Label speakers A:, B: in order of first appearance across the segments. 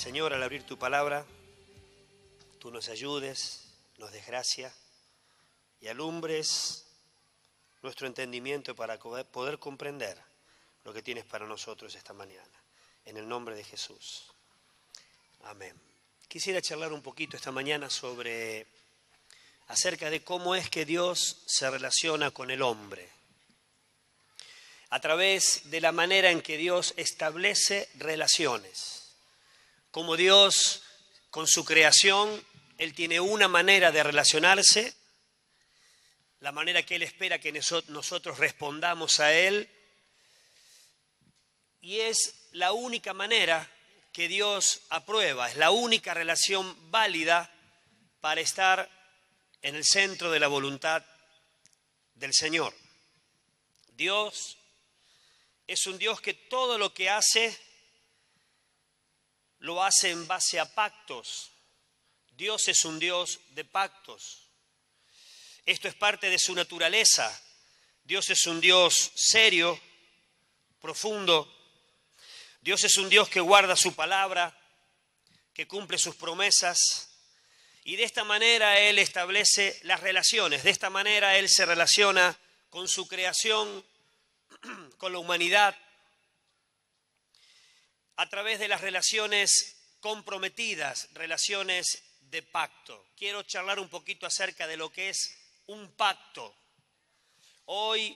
A: Señor, al abrir tu palabra, tú nos ayudes, nos des gracia y alumbres nuestro entendimiento para poder comprender lo que tienes para nosotros esta mañana. En el nombre de Jesús. Amén. Quisiera charlar un poquito esta mañana acerca de cómo es que Dios se relaciona con el hombre. A través de la manera en que Dios establece relaciones. Como Dios, con su creación, Él tiene una manera de relacionarse, la manera que Él espera que nosotros respondamos a Él, y es la única manera que Dios aprueba, es la única relación válida para estar en el centro de la voluntad del Señor. Dios es un Dios que todo lo que hace, lo hace en base a pactos. Dios es un Dios de pactos. Esto es parte de su naturaleza. Dios es un Dios serio, profundo. Dios es un Dios que guarda su palabra, que cumple sus promesas. Y de esta manera Él establece las relaciones. De esta manera Él se relaciona con su creación, con la humanidad, a través de las relaciones comprometidas, relaciones de pacto. Quiero charlar un poquito acerca de lo que es un pacto. Hoy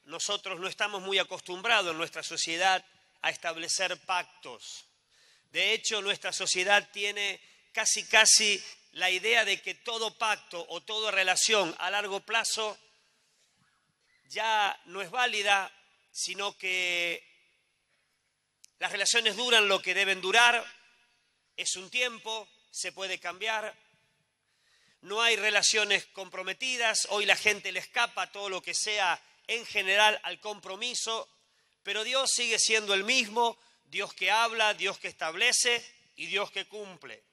A: nosotros no estamos muy acostumbrados en nuestra sociedad a establecer pactos. De hecho, nuestra sociedad tiene casi la idea de que todo pacto o toda relación a largo plazo ya no es válida, sino que las relaciones duran lo que deben durar, es un tiempo, se puede cambiar. No hay relaciones comprometidas, hoy la gente le escapa a todo lo que sea en general al compromiso, pero Dios sigue siendo el mismo, Dios que habla, Dios que establece y Dios que cumple.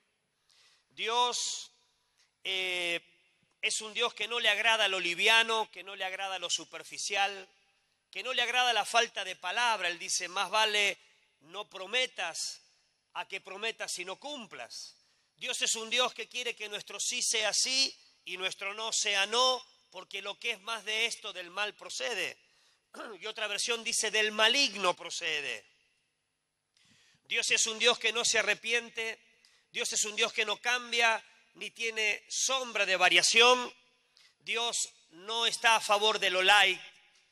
A: Dios es un Dios que no le agrada lo liviano, que no le agrada lo superficial, que no le agrada la falta de palabra. Él dice, más vale no prometas a que prometas y no cumplas. Dios es un Dios que quiere que nuestro sí sea sí y nuestro no sea no, porque lo que es más de esto del mal procede. Y otra versión dice del maligno procede. Dios es un Dios que no se arrepiente, Dios es un Dios que no cambia ni tiene sombra de variación. Dios no está a favor de lo light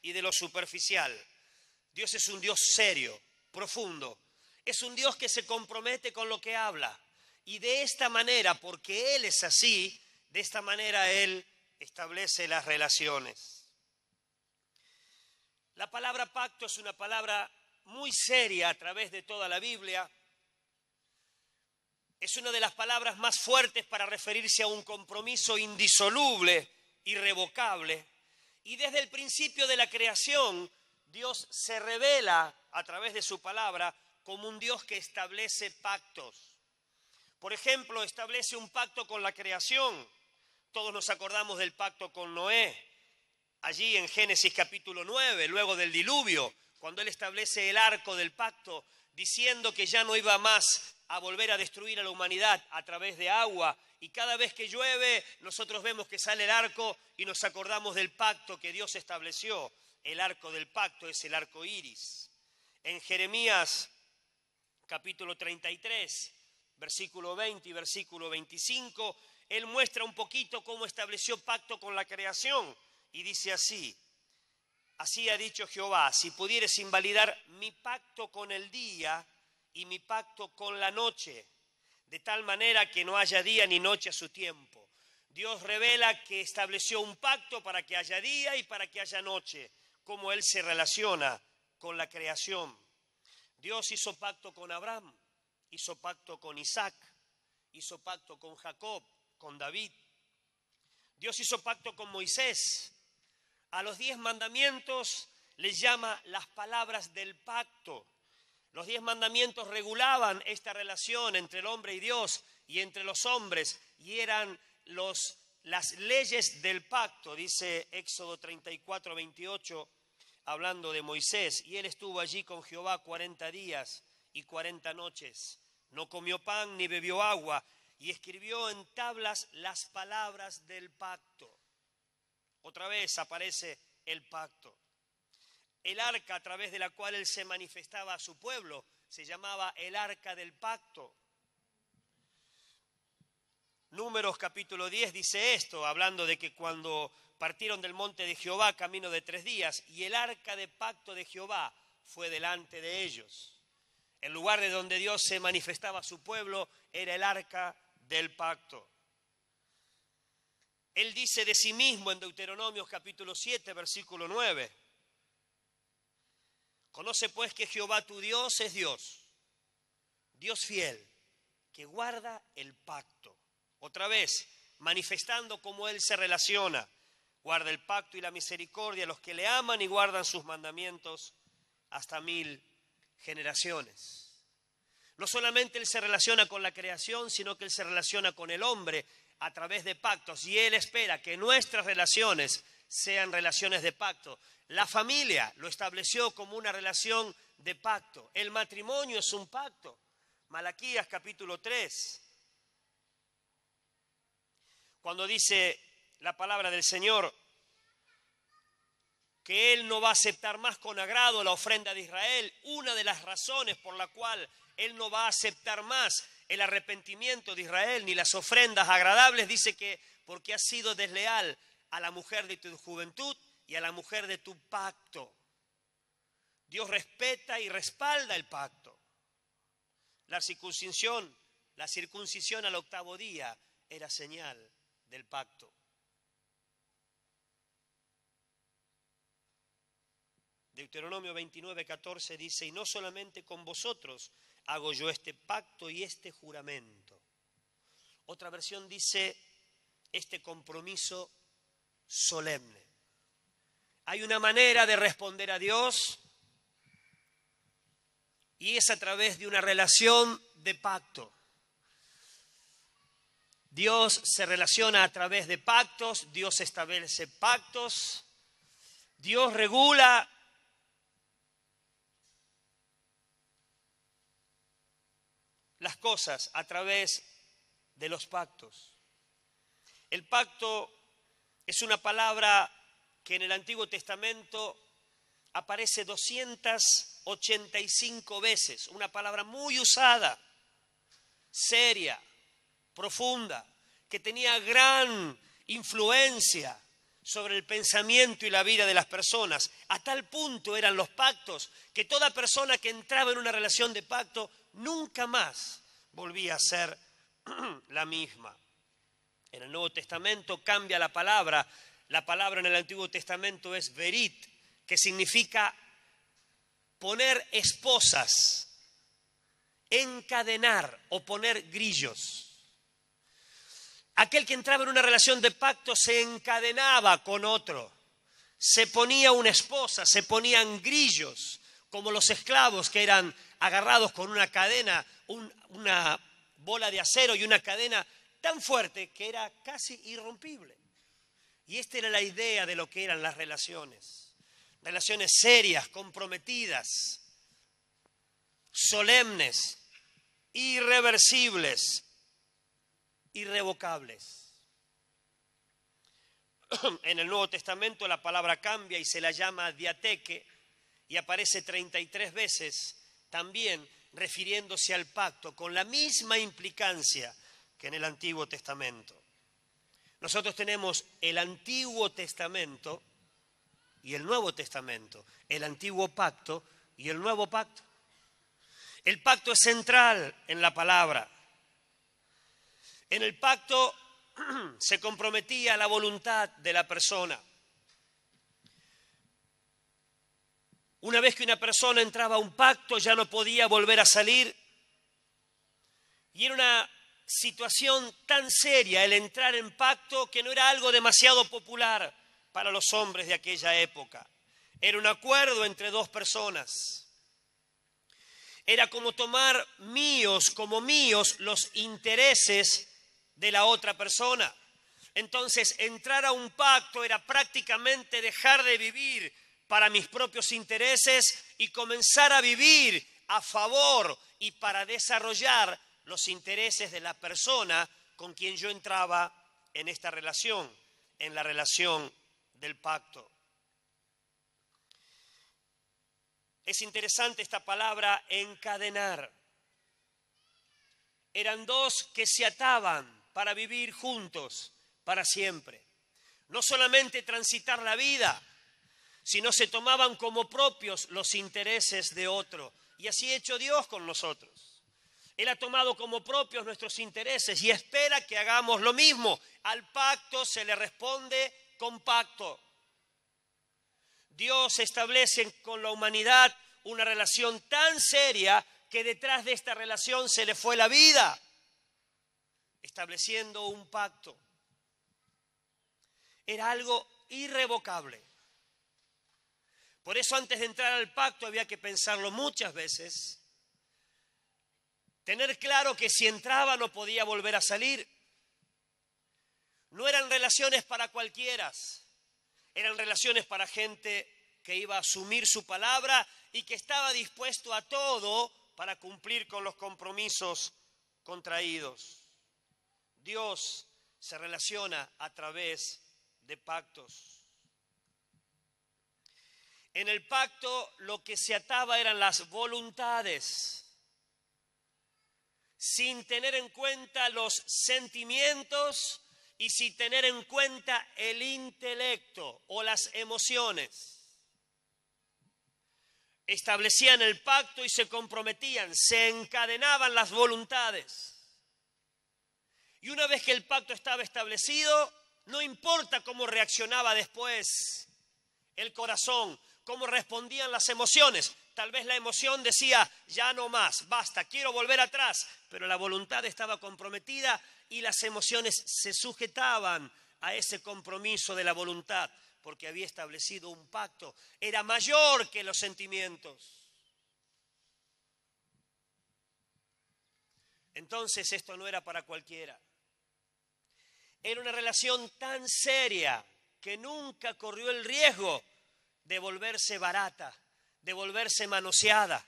A: y de lo superficial. Dios es un Dios serio, profundo. Es un Dios que se compromete con lo que habla. Y de esta manera, porque Él es así, de esta manera Él establece las relaciones. La palabra pacto es una palabra muy seria a través de toda la Biblia. Es una de las palabras más fuertes para referirse a un compromiso indisoluble, irrevocable. Y desde el principio de la creación, Dios se revela a través de su palabra como un Dios que establece pactos. Por ejemplo, establece un pacto con la creación. Todos nos acordamos del pacto con Noé. Allí en Génesis capítulo 9, luego del diluvio, cuando Él establece el arco del pacto, diciendo que ya no iba más a volver a destruir a la humanidad a través de agua. Y cada vez que llueve, nosotros vemos que sale el arco y nos acordamos del pacto que Dios estableció. El arco del pacto es el arco iris. En Jeremías capítulo 33, versículo 20 y versículo 25, Él muestra un poquito cómo estableció pacto con la creación. Y dice así, así ha dicho Jehová, si pudieres invalidar mi pacto con el día y mi pacto con la noche, de tal manera que no haya día ni noche a su tiempo. Dios revela que estableció un pacto para que haya día y para que haya noche, cómo Él se relaciona con la creación. Dios hizo pacto con Abraham, hizo pacto con Isaac, hizo pacto con Jacob, con David. Dios hizo pacto con Moisés. A los 10 mandamientos les llama las palabras del pacto. Los 10 mandamientos regulaban esta relación entre el hombre y Dios y entre los hombres, y eran las leyes del pacto, dice Éxodo 34, 28, hablando de Moisés. Y él estuvo allí con Jehová 40 días y 40 noches, no comió pan ni bebió agua, y escribió en tablas las palabras del pacto. Otra vez aparece el pacto. El arca a través de la cual él se manifestaba a su pueblo se llamaba el arca del pacto. Números capítulo 10 dice esto, hablando de que cuando partieron del monte de Jehová camino de 3 días, y el arca de pacto de Jehová fue delante de ellos. El lugar de donde Dios se manifestaba a su pueblo era el arca del pacto. Él dice de sí mismo en Deuteronomio capítulo 7, versículo 9, conoce pues que Jehová tu Dios es Dios, Dios fiel, que guarda el pacto. Otra vez, manifestando cómo Él se relaciona, guarda el pacto y la misericordia a los que le aman y guardan sus mandamientos hasta 1000 generaciones. No solamente Él se relaciona con la creación, sino que Él se relaciona con el hombre a través de pactos, y Él espera que nuestras relaciones sean relaciones de pacto. La familia lo estableció como una relación de pacto. El matrimonio es un pacto. Malaquías capítulo 3. Cuando dice la palabra del Señor que Él no va a aceptar más con agrado la ofrenda de Israel, una de las razones por la cual Él no va a aceptar más el arrepentimiento de Israel ni las ofrendas agradables, dice que porque has sido desleal a la mujer de tu juventud y a la mujer de tu pacto. Dios respeta y respalda el pacto. La circuncisión al 8º día era señal del pacto. Deuteronomio 29:14 dice, y no solamente con vosotros hago yo este pacto y este juramento. Otra versión dice, este compromiso solemne. Hay una manera de responder a Dios y es a través de una relación de pacto. Dios se relaciona a través de pactos, Dios establece pactos, Dios regula las cosas a través de los pactos. El pacto es una palabra que en el Antiguo Testamento aparece 285 veces, una palabra muy usada, seria, profunda, que tenía gran influencia sobre el pensamiento y la vida de las personas. A tal punto eran los pactos que toda persona que entraba en una relación de pacto nunca más volvía a ser la misma. En el Nuevo Testamento cambia la palabra. La palabra en el Antiguo Testamento es berit, que significa poner esposas, encadenar o poner grillos. Aquel que entraba en una relación de pacto se encadenaba con otro, se ponía una esposa, se ponían grillos, como los esclavos que eran agarrados con una cadena, una bola de acero y una cadena tan fuerte que era casi irrompible. Y esta era la idea de lo que eran las relaciones. Relaciones serias, comprometidas, solemnes, irreversibles, irrevocables. En el Nuevo Testamento la palabra cambia y se la llama diateque y aparece 33 veces también refiriéndose al pacto con la misma implicancia que en el Antiguo Testamento. Nosotros tenemos el Antiguo Testamento y el Nuevo Testamento, el Antiguo Pacto y el Nuevo Pacto. El pacto es central en la palabra. En el pacto se comprometía la voluntad de la persona. Una vez que una persona entraba a un pacto, ya no podía volver a salir. Y era una situación tan seria el entrar en pacto que no era algo demasiado popular para los hombres de aquella época. Era un acuerdo entre dos personas. Era como tomar como míos los intereses de la otra persona. Entonces, entrar a un pacto era prácticamente dejar de vivir para mis propios intereses y comenzar a vivir a favor y para desarrollar los intereses de la persona con quien yo entraba en esta relación, en la relación del pacto. Es interesante esta palabra encadenar. Eran dos que se ataban para vivir juntos para siempre. No solamente transitar la vida, sino se tomaban como propios los intereses de otro. Y así ha hecho Dios con nosotros. Él ha tomado como propios nuestros intereses y espera que hagamos lo mismo. Al pacto se le responde con pacto. Dios establece con la humanidad una relación tan seria que detrás de esta relación se le fue la vida, estableciendo un pacto. Era algo irrevocable. Por eso antes de entrar al pacto había que pensarlo muchas veces, tener claro que si entraba no podía volver a salir. No eran relaciones para cualquiera, eran relaciones para gente que iba a asumir su palabra y que estaba dispuesto a todo para cumplir con los compromisos contraídos. Dios se relaciona a través de pactos. En el pacto lo que se ataba eran las voluntades, sin tener en cuenta los sentimientos y sin tener en cuenta el intelecto o las emociones. Establecían el pacto y se comprometían, se encadenaban las voluntades. Y una vez que el pacto estaba establecido, no importa cómo reaccionaba después el corazón, cómo respondían las emociones. Tal vez la emoción decía, ya no más, basta, quiero volver atrás. Pero la voluntad estaba comprometida y las emociones se sujetaban a ese compromiso de la voluntad, porque había establecido un pacto. Era mayor que los sentimientos. Entonces esto no era para cualquiera. Era una relación tan seria que nunca corrió el riesgo de volverse barata, de volverse manoseada.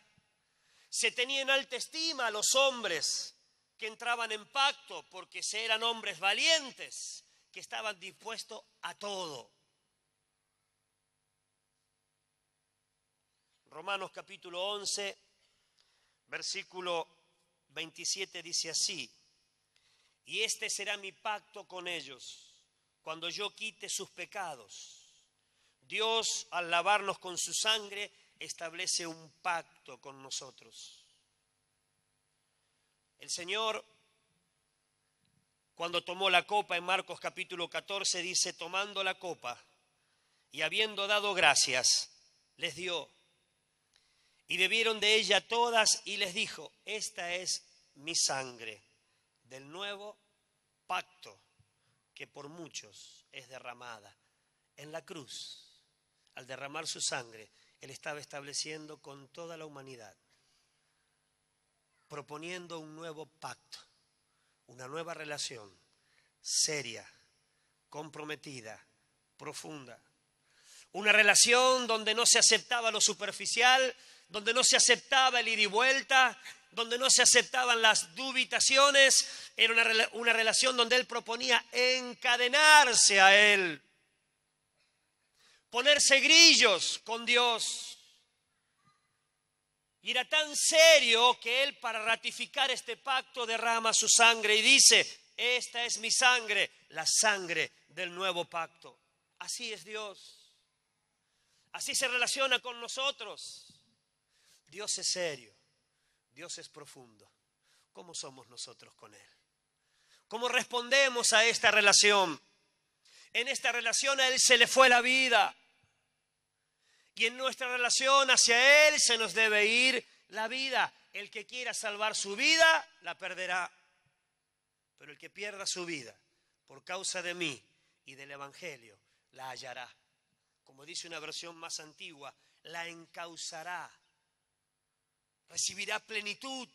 A: Se tenía en alta estima a los hombres que entraban en pacto porque eran hombres valientes, que estaban dispuestos a todo. Romanos capítulo 11, versículo 27 dice así: y este será mi pacto con ellos, cuando yo quite sus pecados. Dios, al lavarnos con su sangre, establece un pacto con nosotros. El Señor, cuando tomó la copa en Marcos capítulo 14, dice, tomando la copa y habiendo dado gracias, les dio. Y bebieron de ella todas y les dijo, esta es mi sangre del nuevo pacto que por muchos es derramada. En la cruz, al derramar su sangre, Él estaba estableciendo con toda la humanidad, proponiendo un nuevo pacto, una nueva relación seria, comprometida, profunda. Una relación donde no se aceptaba lo superficial, donde no se aceptaba el ida y vuelta, donde no se aceptaban las dubitaciones. Era una relación donde Él proponía encadenarse a Él, ponerse grillos con Dios. Y era tan serio que Él, para ratificar este pacto, derrama su sangre y dice, esta es mi sangre, la sangre del nuevo pacto. Así es Dios. Así se relaciona con nosotros. Dios es serio, Dios es profundo. ¿Cómo somos nosotros con Él? ¿Cómo respondemos a esta relación? En esta relación a Él se le fue la vida. Y en nuestra relación hacia Él se nos debe ir la vida. El que quiera salvar su vida, la perderá. Pero el que pierda su vida por causa de mí y del Evangelio, la hallará. Como dice una versión más antigua, la encauzará. Recibirá plenitud.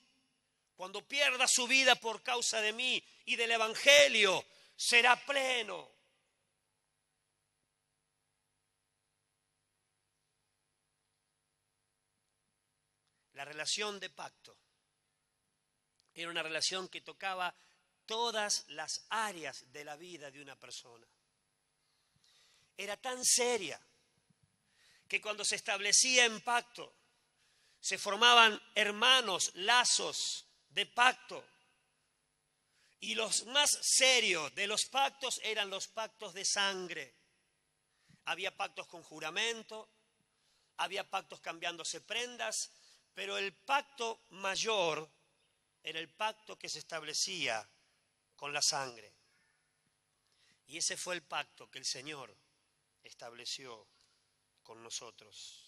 A: Cuando pierda su vida por causa de mí y del Evangelio, será pleno. la relación de pacto era una relación que tocaba todas las áreas de la vida de una persona. Era tan seria que cuando se establecía en pacto, se formaban hermanos, lazos de pacto. Y los más serios de los pactos eran los pactos de sangre. Había pactos con juramento, había pactos cambiándose prendas, pero el pacto mayor era el pacto que se establecía con la sangre. Y ese fue el pacto que el Señor estableció con nosotros.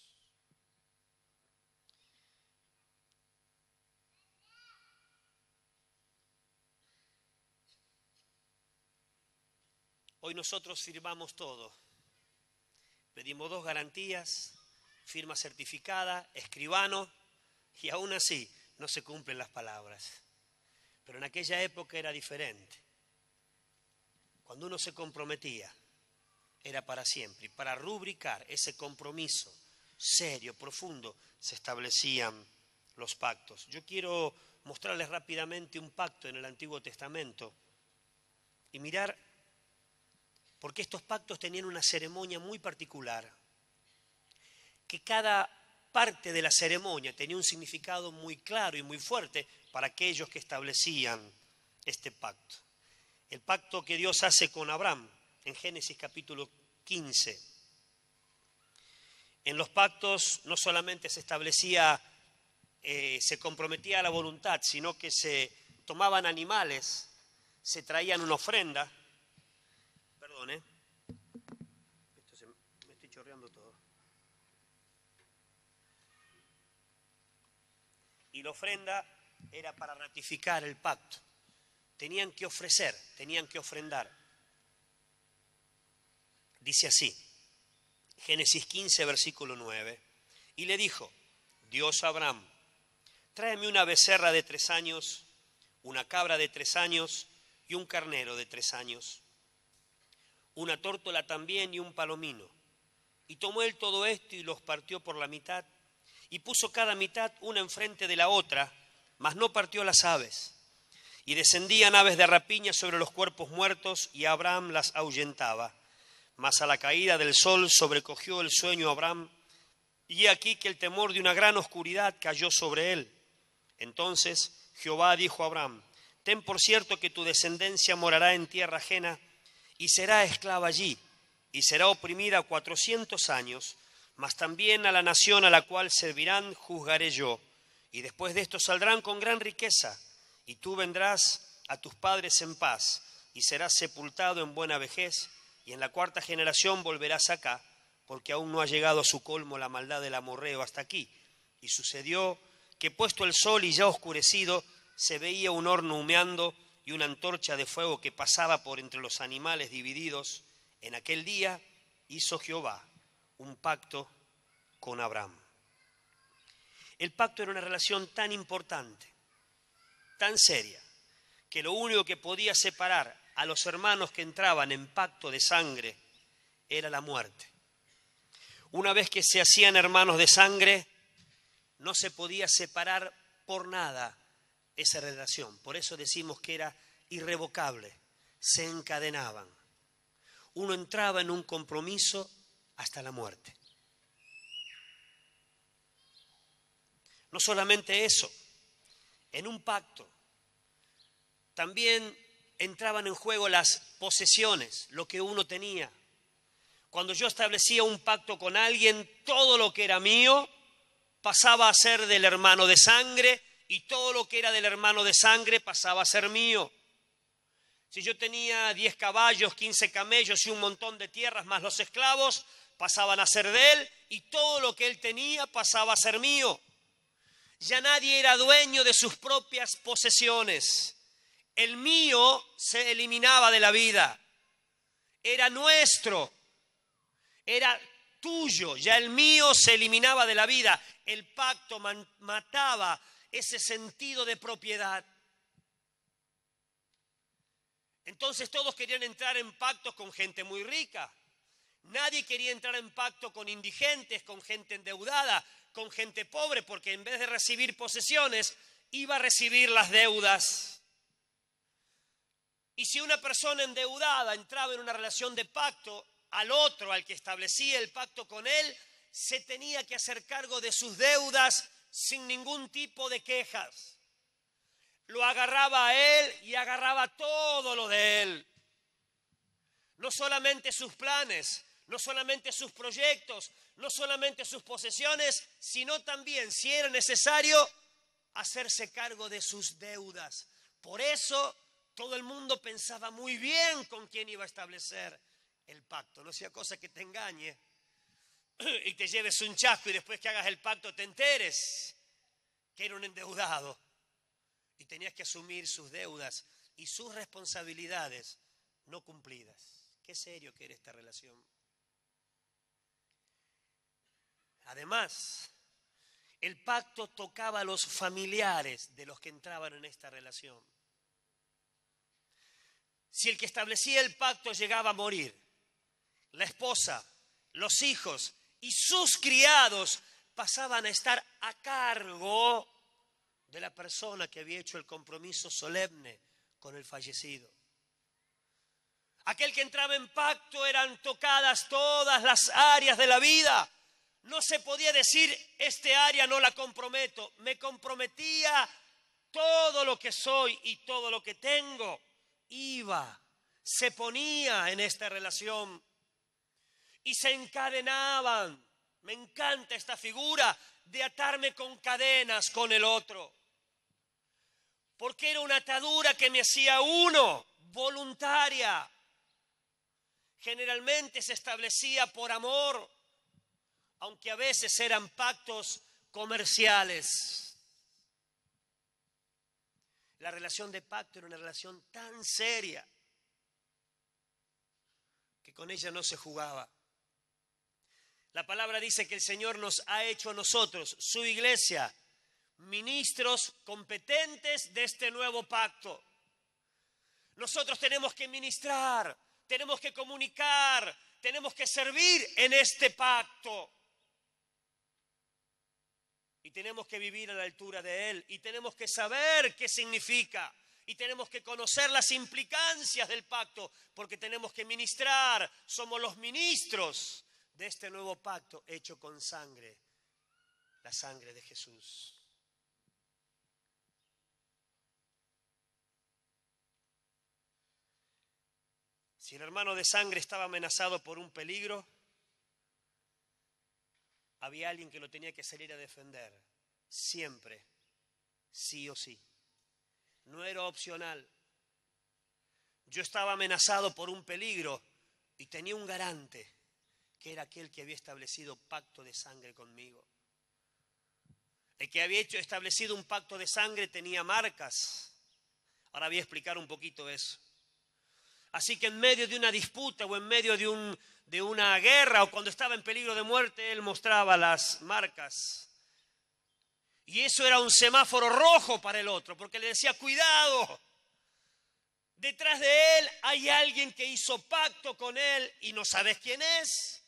A: Hoy nosotros firmamos todo. Pedimos 2 garantías, firma certificada, escribano, y aún así no se cumplen las palabras. Pero en aquella época era diferente. Cuando uno se comprometía, era para siempre. Y para rubricar ese compromiso serio, profundo, se establecían los pactos. Yo quiero mostrarles rápidamente un pacto en el Antiguo Testamento y mirar, porque estos pactos tenían una ceremonia muy particular, que cada parte de la ceremonia tenía un significado muy claro y muy fuerte para aquellos que establecían este pacto. El pacto que Dios hace con Abraham en Génesis capítulo 15. En los pactos no solamente se establecía, se comprometía a la voluntad, sino que se tomaban animales, se traían una ofrenda. Perdón, me estoy chorreando todo. Y la ofrenda era para ratificar el pacto. Tenían que ofrecer, tenían que ofrendar. Dice así, Génesis 15, versículo 9. Y le dijo Dios a Abraham, tráeme una becerra de 3 años, una cabra de 3 años y un carnero de 3 años. Una tórtola también y un palomino. Y tomó él todo esto y los partió por la mitad, y puso cada mitad una enfrente de la otra, mas no partió las aves. Y descendían aves de rapiña sobre los cuerpos muertos, y Abraham las ahuyentaba. Mas a la caída del sol sobrecogió el sueño a Abraham, y he aquí que el temor de una gran oscuridad cayó sobre él. Entonces Jehová dijo a Abraham, ten por cierto que tu descendencia morará en tierra ajena, y será esclava allí, y será oprimida 400 años, mas también a la nación a la cual servirán juzgaré yo, y después de esto saldrán con gran riqueza, y tú vendrás a tus padres en paz, y serás sepultado en buena vejez, y en la 4ª generación volverás acá, porque aún no ha llegado a su colmo la maldad del amorreo hasta aquí. Y sucedió que puesto el sol y ya oscurecido, se veía un horno humeando y una antorcha de fuego que pasaba por entre los animales divididos. En aquel día hizo Jehová un pacto con Abraham. El pacto era una relación tan importante, tan seria, que lo único que podía separar a los hermanos que entraban en pacto de sangre era la muerte. Una vez que se hacían hermanos de sangre, no se podía separar por nada esa relación. Por eso decimos que era irrevocable, se encadenaban. Uno entraba en un compromiso hasta la muerte. No solamente eso, en un pacto también entraban en juego las posesiones, lo que uno tenía. Cuando yo establecía un pacto con alguien, todo lo que era mío pasaba a ser del hermano de sangre y todo lo que era del hermano de sangre pasaba a ser mío. Si yo tenía 10 caballos, 15 camellos y un montón de tierras más los esclavos, pasaban a ser de él y todo lo que él tenía pasaba a ser mío. Ya nadie era dueño de sus propias posesiones. El mío se eliminaba de la vida. Era nuestro. Era tuyo. Ya el mío se eliminaba de la vida. El pacto mataba ese sentido de propiedad. Entonces todos querían entrar en pactos con gente muy rica. Nadie quería entrar en pacto con indigentes, con gente endeudada, con gente pobre, porque en vez de recibir posesiones, iba a recibir las deudas. Y si una persona endeudada entraba en una relación de pacto, al otro, al que establecía el pacto con él, se tenía que hacer cargo de sus deudas sin ningún tipo de quejas. Lo agarraba a él y agarraba todo lo de él. No solamente sus planes, no solamente sus proyectos, no solamente sus posesiones, sino también, si era necesario, hacerse cargo de sus deudas. Por eso todo el mundo pensaba muy bien con quién iba a establecer el pacto. No sea cosa que te engañe y te lleves un chasco y después que hagas el pacto te enteres que era un endeudado y tenías que asumir sus deudas y sus responsabilidades no cumplidas. Qué serio que era esta relación. Además, el pacto tocaba a los familiares de los que entraban en esta relación. Si el que establecía el pacto llegaba a morir, la esposa, los hijos y sus criados pasaban a estar a cargo de la persona que había hecho el compromiso solemne con el fallecido. Aquel que entraba en pacto eran tocadas todas las áreas de la vida. No se podía decir, este área no la comprometo. Me comprometía todo lo que soy y todo lo que tengo. Se ponía en esta relación y se encadenaban. Me encanta esta figura de atarme con cadenas con el otro. Porque era una atadura que me hacía uno, voluntaria. Generalmente se establecía por amor, aunque a veces eran pactos comerciales. La relación de pacto era una relación tan seria que con ella no se jugaba. La palabra dice que el Señor nos ha hecho a nosotros, su iglesia, ministros competentes de este nuevo pacto. Nosotros tenemos que ministrar, tenemos que comunicar, tenemos que servir en este pacto. Y tenemos que vivir a la altura de él. Y tenemos que saber qué significa. Y tenemos que conocer las implicancias del pacto. Porque tenemos que ministrar. Somos los ministros de este nuevo pacto hecho con sangre. La sangre de Jesús. Si el hermano de sangre estaba amenazado por un peligro, había alguien que lo tenía que salir a defender, siempre, sí o sí. No era opcional. Yo estaba amenazado por un peligro y tenía un garante, que era aquel que había establecido pacto de sangre conmigo. El que había establecido un pacto de sangre tenía marcas. Ahora voy a explicar un poquito eso. Así que en medio de una disputa o en medio de una guerra o cuando estaba en peligro de muerte, él mostraba las marcas. Y eso era un semáforo rojo para el otro, porque le decía, cuidado, detrás de él hay alguien que hizo pacto con él y no sabes quién es.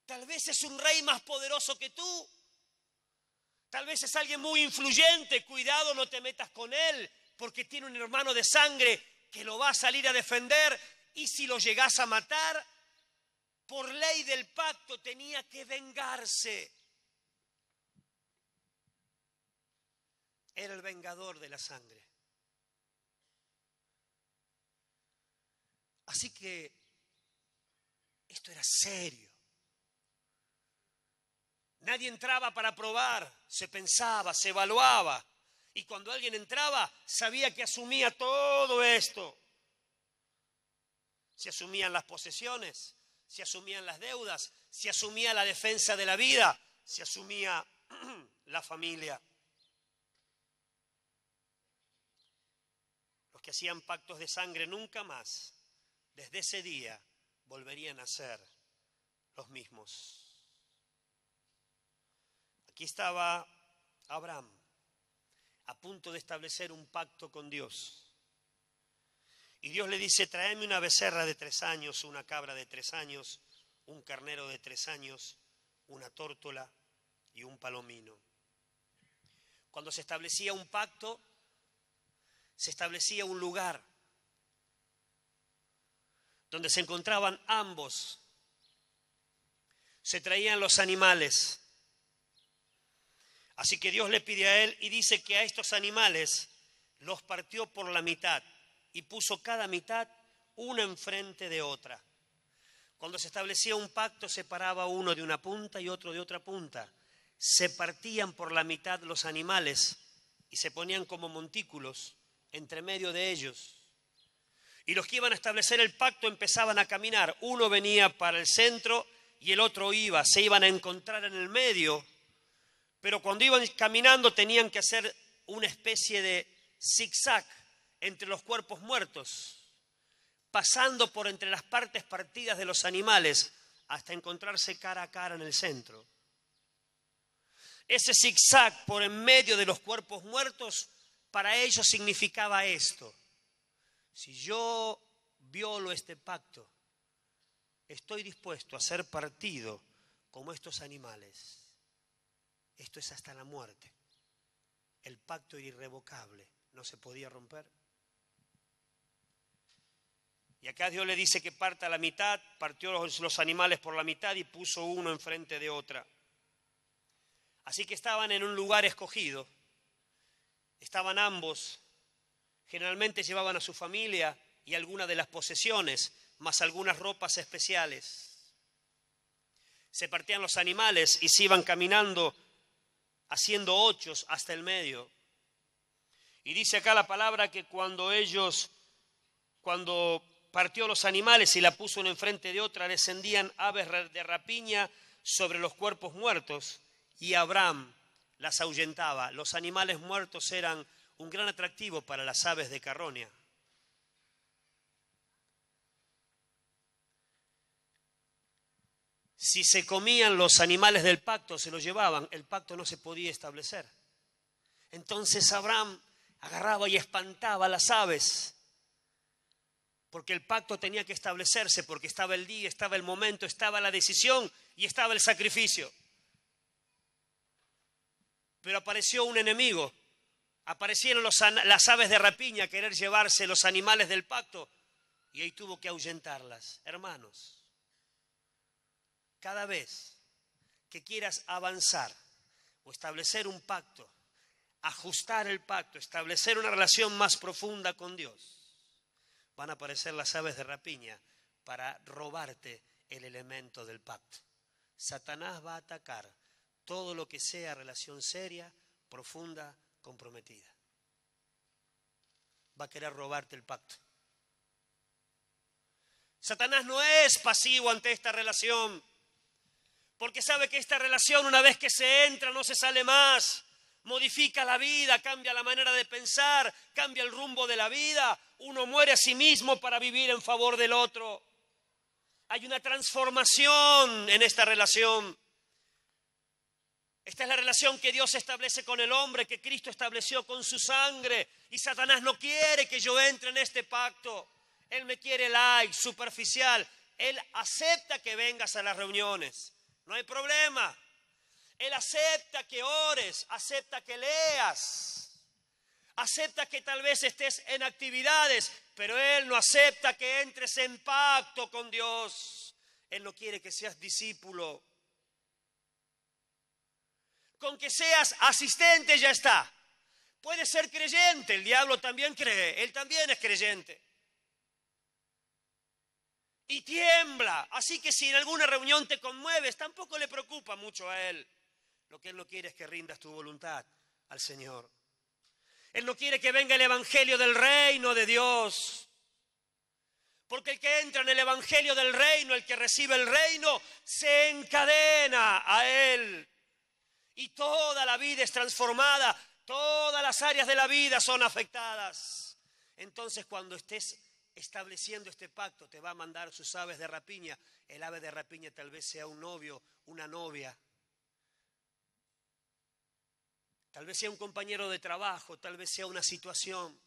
A: Tal vez es un rey más poderoso que tú. Tal vez es alguien muy influyente, cuidado, no te metas con él, porque tiene un hermano de sangre que lo va a salir a defender, y si lo llegás a matar, por ley del pacto tenía que vengarse. Era el vengador de la sangre. Así que esto era serio. Nadie entraba para probar, se pensaba, se evaluaba. Y cuando alguien entraba, sabía que asumía todo esto. Se asumían las posesiones, se asumían las deudas, se asumía la defensa de la vida, se asumía la familia. Los que hacían pactos de sangre nunca más, desde ese día, volverían a ser los mismos. Aquí estaba Abraham, a punto de establecer un pacto con Dios. Y Dios le dice, tráeme una becerra de 3 años, una cabra de 3 años, un carnero de 3 años, una tórtola y un palomino. Cuando se establecía un pacto, se establecía un lugar donde se encontraban ambos. Se traían los animales. Así que Dios le pide a él y dice que a estos animales los partió por la mitad y puso cada mitad una enfrente de otra. Cuando se establecía un pacto, separaba uno de una punta y otro de otra punta. Se partían por la mitad los animales y se ponían como montículos entre medio de ellos. Y los que iban a establecer el pacto empezaban a caminar. Uno venía para el centro y el otro iba. Se iban a encontrar en el medio. Pero cuando iban caminando tenían que hacer una especie de zigzag entre los cuerpos muertos, pasando por entre las partes partidas de los animales hasta encontrarse cara a cara en el centro. Ese zigzag por en medio de los cuerpos muertos para ellos significaba esto: si yo violo este pacto, estoy dispuesto a ser partido como estos animales. Esto es hasta la muerte. El pacto era irrevocable, no se podía romper. Y acá Dios le dice que parta la mitad, partió los animales por la mitad y puso uno enfrente de otra. Así que estaban en un lugar escogido, estaban ambos, generalmente llevaban a su familia y algunas de las posesiones, más algunas ropas especiales. Se partían los animales y se iban caminando haciendo ochos hasta el medio. Y dice acá la palabra que cuando partió los animales y la puso una enfrente de otra, descendían aves de rapiña sobre los cuerpos muertos y Abraham las ahuyentaba. Los animales muertos eran un gran atractivo para las aves de carroña. Si se comían los animales del pacto, se los llevaban, el pacto no se podía establecer. Entonces Abraham agarraba y espantaba a las aves, porque el pacto tenía que establecerse, porque estaba el día, estaba el momento, estaba la decisión y estaba el sacrificio. Pero apareció un enemigo, aparecieron las aves de rapiña a querer llevarse los animales del pacto y ahí tuvo que ahuyentarlas. Hermanos, cada vez que quieras avanzar o establecer un pacto, ajustar el pacto, establecer una relación más profunda con Dios, van a aparecer las aves de rapiña para robarte el elemento del pacto. Satanás va a atacar todo lo que sea relación seria, profunda, comprometida. Va a querer robarte el pacto. Satanás no es pasivo ante esta relación, porque sabe que esta relación, una vez que se entra, no se sale más. Modifica la vida, cambia la manera de pensar, cambia el rumbo de la vida. Uno muere a sí mismo para vivir en favor del otro. Hay una transformación en esta relación. Esta es la relación que Dios establece con el hombre, que Cristo estableció con su sangre. Y Satanás no quiere que yo entre en este pacto. Él me quiere light, superficial. Él acepta que vengas a las reuniones. No hay problema. Él acepta que ores, acepta que leas, acepta que tal vez estés en actividades, pero Él no acepta que entres en pacto con Dios. Él no quiere que seas discípulo. Con que seas asistente ya está. Puedes ser creyente, el diablo también cree, él también es creyente. Y tiembla, así que si en alguna reunión te conmueves, tampoco le preocupa mucho a él. Lo que él no quiere es que rindas tu voluntad al Señor. Él no quiere que venga el evangelio del reino de Dios. Porque el que entra en el evangelio del reino, el que recibe el reino, se encadena a él. Y toda la vida es transformada, todas las áreas de la vida son afectadas. Entonces cuando estés estableciendo este pacto, te va a mandar sus aves de rapiña. El ave de rapiña tal vez sea un novio, una novia. Tal vez sea un compañero de trabajo, tal vez sea una situación.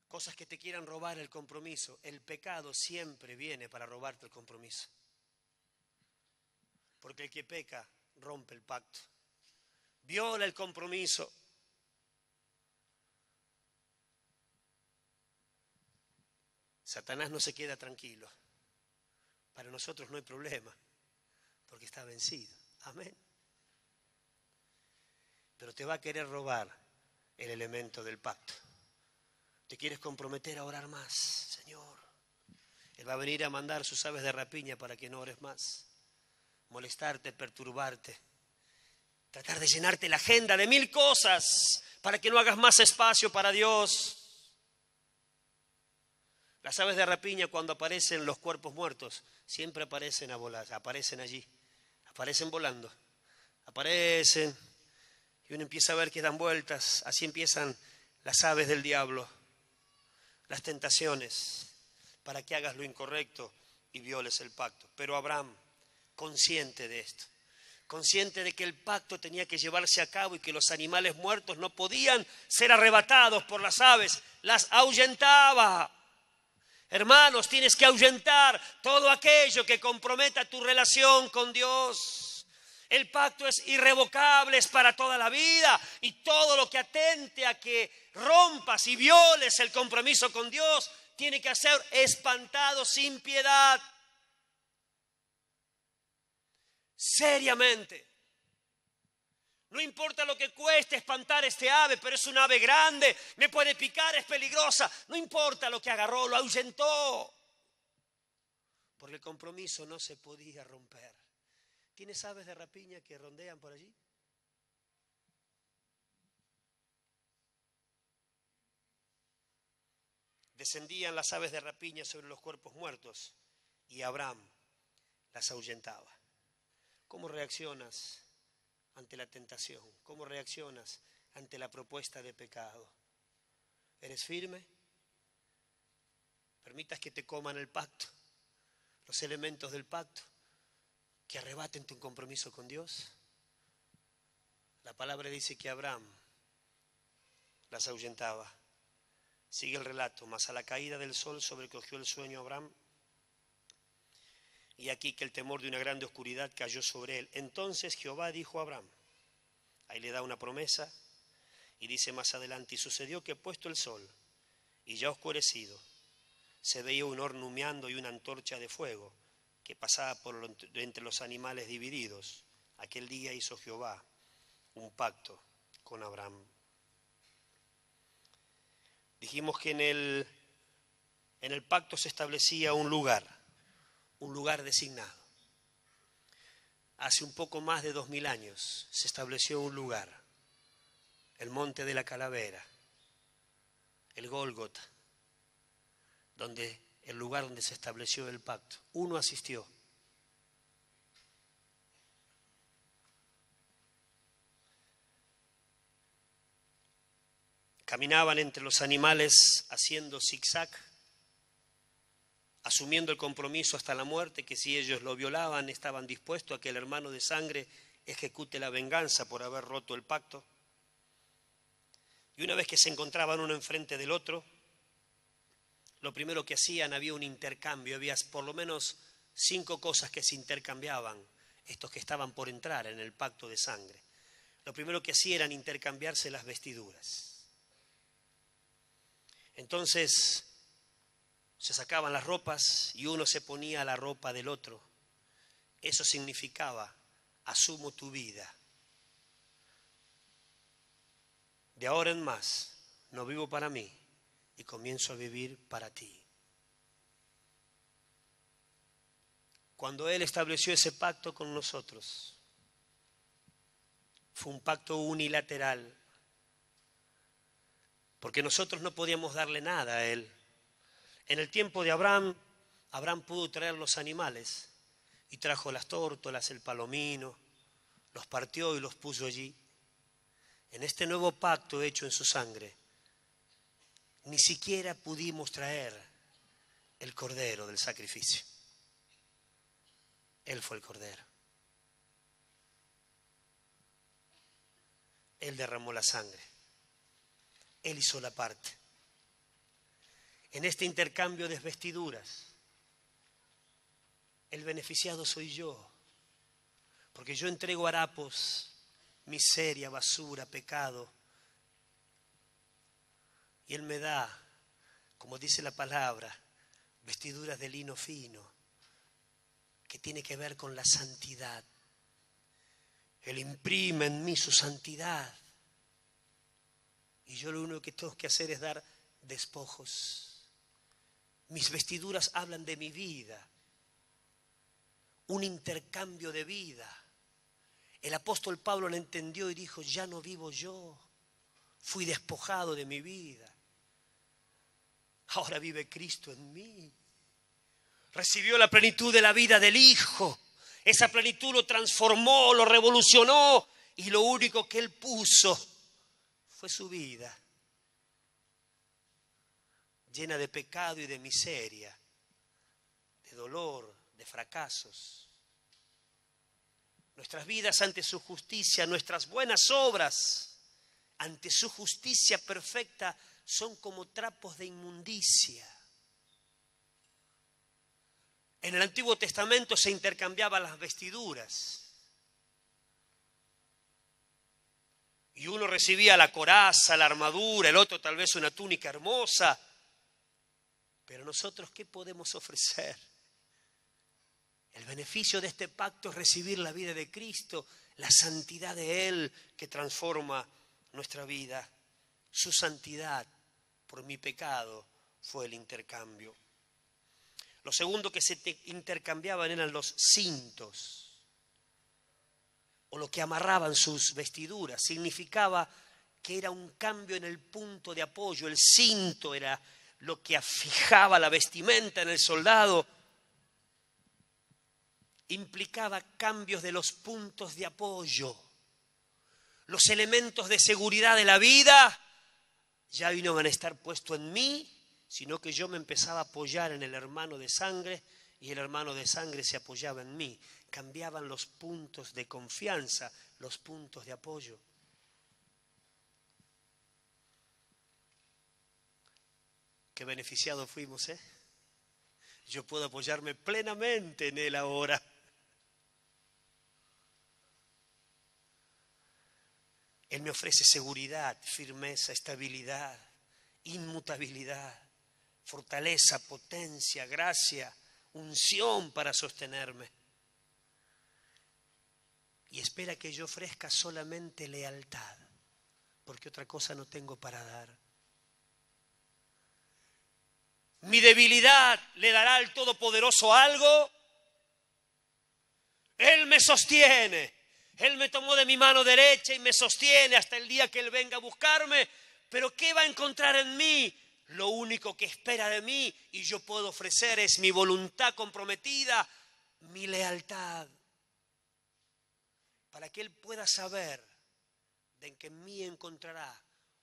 A: Cosas que te quieran robar el compromiso. El pecado siempre viene para robarte el compromiso. Porque el que peca rompe el pacto, viola el compromiso. Satanás no se queda tranquilo. Para nosotros no hay problema, porque está vencido. Amén. Pero te va a querer robar el elemento del pacto. Te quieres comprometer a orar más, Señor. Él va a venir a mandar sus aves de rapiña para que no ores más. Molestarte, perturbarte. Tratar de llenarte la agenda de 1000 cosas para que no hagas más espacio para Dios. Las aves de rapiña, cuando aparecen los cuerpos muertos, siempre aparecen a volar, aparecen allí, aparecen volando, aparecen y uno empieza a ver que dan vueltas. Así empiezan las aves del diablo, las tentaciones, para que hagas lo incorrecto y violes el pacto. Pero Abraham, consciente de esto, consciente de que el pacto tenía que llevarse a cabo y que los animales muertos no podían ser arrebatados por las aves, las ahuyentaba. Hermanos, tienes que ahuyentar todo aquello que comprometa tu relación con Dios. El pacto es irrevocable, es para toda la vida, y todo lo que atente a que rompas y violes el compromiso con Dios tiene que ser espantado sin piedad. Seriamente. No importa lo que cueste espantar este ave, pero es un ave grande, me puede picar, es peligrosa. No importa lo que agarró, lo ahuyentó. Porque el compromiso no se podía romper. ¿Tienes aves de rapiña que rondean por allí? Descendían las aves de rapiña sobre los cuerpos muertos y Abraham las ahuyentaba. ¿Cómo reaccionas ante la tentación? ¿Cómo reaccionas ante la propuesta de pecado? ¿Eres firme? ¿Permitas que te coman el pacto, los elementos del pacto, que arrebaten tu compromiso con Dios? La palabra dice que Abraham las ahuyentaba. Sigue el relato: mas a la caída del sol sobrecogió el sueño a Abraham, y aquí que el temor de una grande oscuridad cayó sobre él. Entonces Jehová dijo a Abraham, ahí le da una promesa, y dice más adelante: y sucedió que puesto el sol, y ya oscurecido, se veía un horno humeando y una antorcha de fuego, que pasaba por entre los animales divididos. Aquel día hizo Jehová un pacto con Abraham. Dijimos que en el pacto se establecía un lugar designado. Hace un poco más de 2000 años se estableció un lugar, el Monte de la Calavera, el Gólgota, el lugar donde se estableció el pacto. Uno asistió. Caminaban entre los animales haciendo zigzag, asumiendo el compromiso hasta la muerte, que si ellos lo violaban estaban dispuestos a que el hermano de sangre ejecute la venganza por haber roto el pacto. Y una vez que se encontraban uno enfrente del otro, lo primero que hacían, había un intercambio, había por lo menos 5 cosas que se intercambiaban, estos que estaban por entrar en el pacto de sangre. Lo primero que hacían era intercambiarse las vestiduras. Entonces se sacaban las ropas y uno se ponía la ropa del otro. Eso significaba: asumo tu vida. De ahora en más no vivo para mí y comienzo a vivir para ti. Cuando Él estableció ese pacto con nosotros, fue un pacto unilateral, porque nosotros no podíamos darle nada a Él. En el tiempo de Abraham pudo traer los animales y trajo las tórtolas, el palomino, los partió y los puso allí. En este nuevo pacto hecho en su sangre, ni siquiera pudimos traer el cordero del sacrificio. Él fue el cordero. Él derramó la sangre. Él hizo la parte. En este intercambio de vestiduras, el beneficiado soy yo. Porque yo entrego harapos, miseria, basura, pecado. Y Él me da, como dice la palabra, vestiduras de lino fino, que tiene que ver con la santidad. Él imprime en mí su santidad. Y yo lo único que tengo que hacer es dar despojos. Mis vestiduras hablan de mi vida. Un intercambio de vida. El apóstol Pablo lo entendió y dijo, ya no vivo yo. Fui despojado de mi vida. Ahora vive Cristo en mí. Recibió la plenitud de la vida del Hijo. Esa plenitud lo transformó, lo revolucionó. Y lo único que Él puso fue su vida. Llena de pecado y de miseria. De dolor, de fracasos. Nuestras vidas ante su justicia, nuestras buenas obras ante su justicia perfecta son como trapos de inmundicia. En el Antiguo Testamento se intercambiaban las vestiduras. Y uno recibía la coraza, la armadura, el otro tal vez una túnica hermosa. Pero nosotros, ¿qué podemos ofrecer? El beneficio de este pacto es recibir la vida de Cristo, la santidad de Él que transforma nuestra vida. Su santidad por mi pecado fue el intercambio. Lo segundo que se intercambiaban eran los cintos, o lo que amarraban sus vestiduras. Significaba que era un cambio en el punto de apoyo. El cinto era lo que fijaba la vestimenta en el soldado. Implicaba cambios de los puntos de apoyo. Los elementos de seguridad de la vida ya no van a estar puestos en mí, sino que yo me empezaba a apoyar en el hermano de sangre y el hermano de sangre se apoyaba en mí. Cambiaban los puntos de confianza, los puntos de apoyo. Qué beneficiados fuimos, ¿eh? Yo puedo apoyarme plenamente en Él ahora. Él me ofrece seguridad, firmeza, estabilidad, inmutabilidad, fortaleza, potencia, gracia, unción para sostenerme. Y espera que yo ofrezca solamente lealtad, porque otra cosa no tengo para dar. ¿Mi debilidad le dará al Todopoderoso algo? Él me sostiene. Él me tomó de mi mano derecha y me sostiene hasta el día que Él venga a buscarme. Pero ¿qué va a encontrar en mí? Lo único que espera de mí y yo puedo ofrecer es mi voluntad comprometida, mi lealtad. Para que Él pueda saber de que en mí encontrará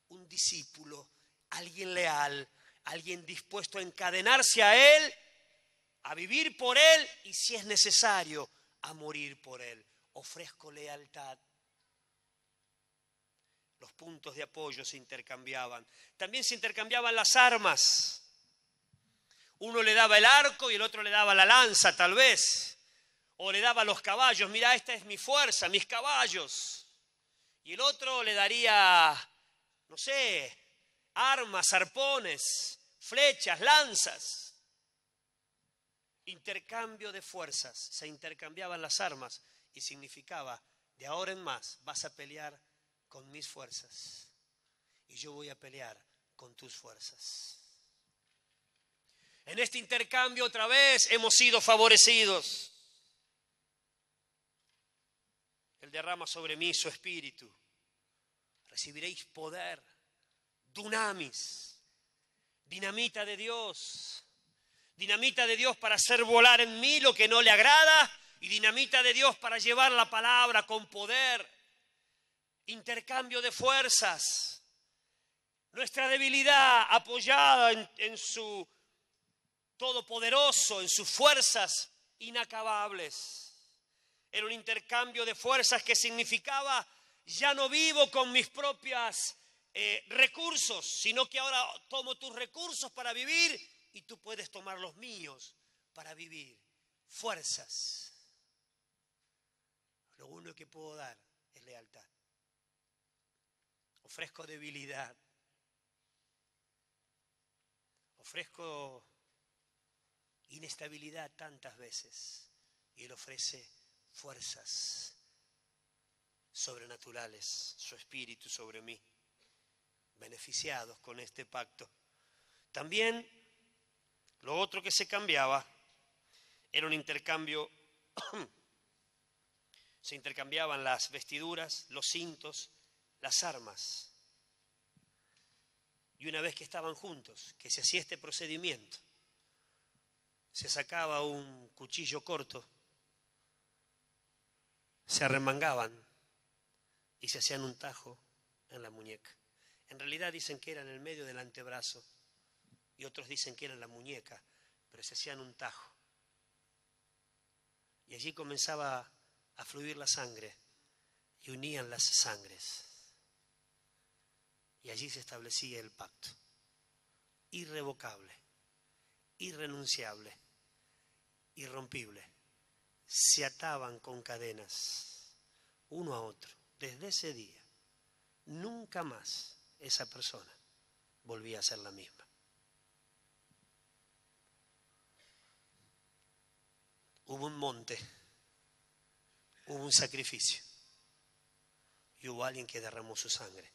A: un discípulo, alguien leal, alguien dispuesto a encadenarse a Él, a vivir por Él y si es necesario, a morir por Él. Ofrezco lealtad. Los puntos de apoyo se intercambiaban. También se intercambiaban las armas. Uno le daba el arco y el otro le daba la lanza, tal vez. O le daba los caballos. Mira, esta es mi fuerza, mis caballos. Y el otro le daría, no sé, armas, arpones, flechas, lanzas. Intercambio de fuerzas. Se intercambiaban las armas. Y significaba, de ahora en más, vas a pelear con mis fuerzas. Y yo voy a pelear con tus fuerzas. En este intercambio otra vez hemos sido favorecidos. Él derrama sobre mí su espíritu. Recibiréis poder, dunamis, dinamita de Dios. Dinamita de Dios para hacer volar en mí lo que no le agrada. Y dinamita de Dios para llevar la palabra con poder. Intercambio de fuerzas. Nuestra debilidad apoyada en su todopoderoso, en sus fuerzas inacabables. Era un intercambio de fuerzas que significaba, ya no vivo con mis propios recursos, sino que ahora tomo tus recursos para vivir y tú puedes tomar los míos para vivir. Fuerzas. Lo único que puedo dar es lealtad. Ofrezco debilidad. Ofrezco inestabilidad tantas veces y Él ofrece fuerzas sobrenaturales, su espíritu sobre mí, beneficiados con este pacto. También lo otro que se cambiaba era un intercambio, se intercambiaban las vestiduras, los cintos, las armas. Y una vez que estaban juntos, que se hacía este procedimiento, se sacaba un cuchillo corto, se arremangaban y se hacían un tajo en la muñeca. En realidad dicen que era en el medio del antebrazo y otros dicen que era en la muñeca, pero se hacían un tajo. Y allí comenzaba a fluir la sangre y unían las sangres. Y allí se establecía el pacto, irrevocable, irrenunciable, irrompible. Se ataban con cadenas uno a otro. Desde ese día, nunca más esa persona volvía a ser la misma. Hubo un monte, hubo un sacrificio y hubo alguien que derramó su sangre